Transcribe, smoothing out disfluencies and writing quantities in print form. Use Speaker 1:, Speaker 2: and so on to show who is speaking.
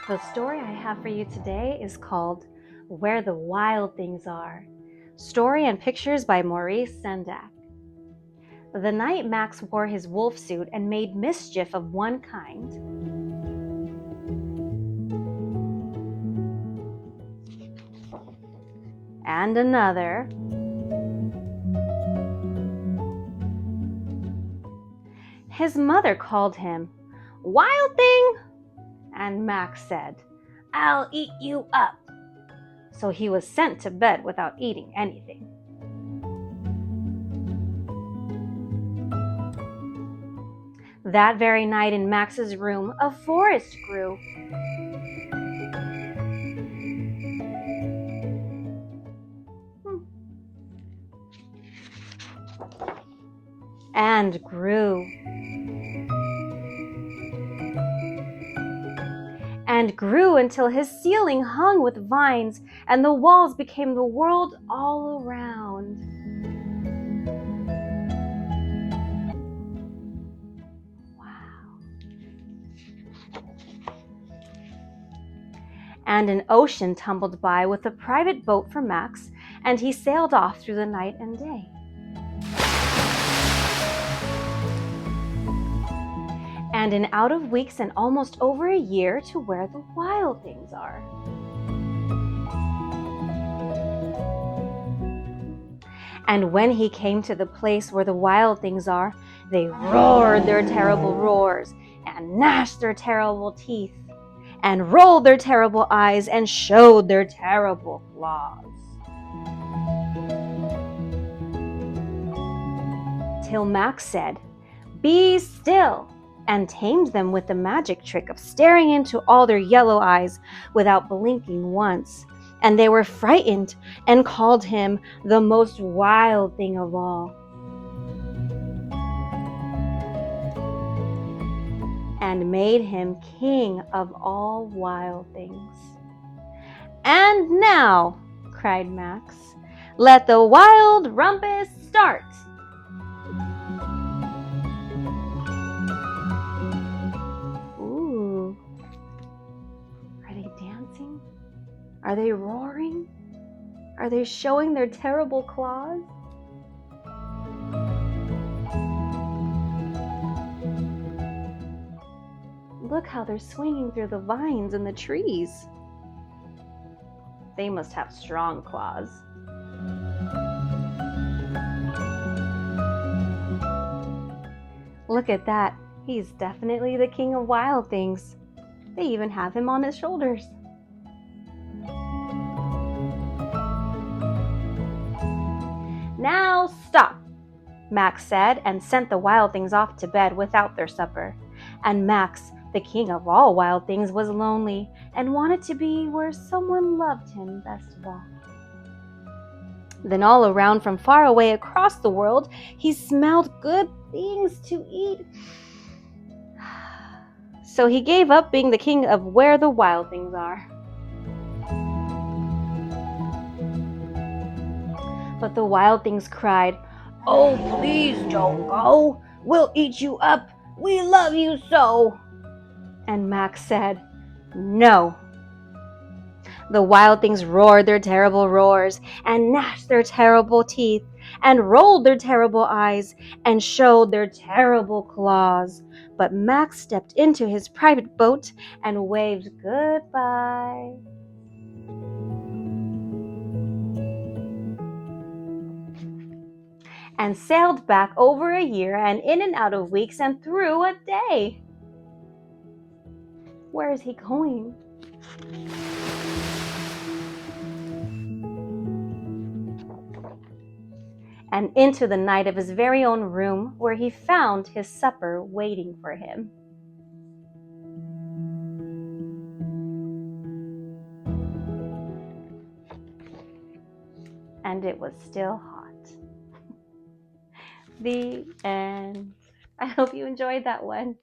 Speaker 1: The story I have for you today is called Where the Wild Things Are. Story and pictures by Maurice Sendak. The night Max wore his wolf suit and made mischief of one kind, and another, his mother called him, "Wild thing!" and Max said, "I'll eat you up." So he was sent to bed without eating anything. That very night in Max's room, a forest grew. And grew. And grew until his ceiling hung with vines and the walls became the world all around. Wow. And an ocean tumbled by with a private boat for Max, and he sailed off through the night and day. And in out of weeks and almost over a year to where the wild things are. And when he came to the place where the wild things are, they roared their terrible roars, and gnashed their terrible teeth, and rolled their terrible eyes, and showed their terrible claws. Till Max said, "Be still," and tamed them with the magic trick of staring into all their yellow eyes without blinking once. And they were frightened and called him the most wild thing of all. And made him king of all wild things. "And now," cried Max, "let the wild rumpus start." Ooh, are they dancing? Are they roaring? Are they showing their terrible claws? Look how they're swinging through the vines and the trees. They must have strong claws. Look at that. He's definitely the king of wild things. They even have him on his shoulders. "Now stop," Max said, and sent the wild things off to bed without their supper. And Max, the king of all wild things, was lonely and wanted to be where someone loved him best of all. Then all around from far away across the world, he smelled good things to eat. So he gave up being the king of where the wild things are. But the wild things cried, "Oh, please don't go. We'll eat you up. We love you so." And Max said, "No." The wild things roared their terrible roars, and gnashed their terrible teeth, and rolled their terrible eyes, and showed their terrible claws. But Max stepped into his private boat and waved goodbye. And sailed back over a year and in and out of weeks and through a day. Where is he going? And into the night of his very own room, where he found his supper waiting for him. And it was still hot. The end. I hope you enjoyed that one.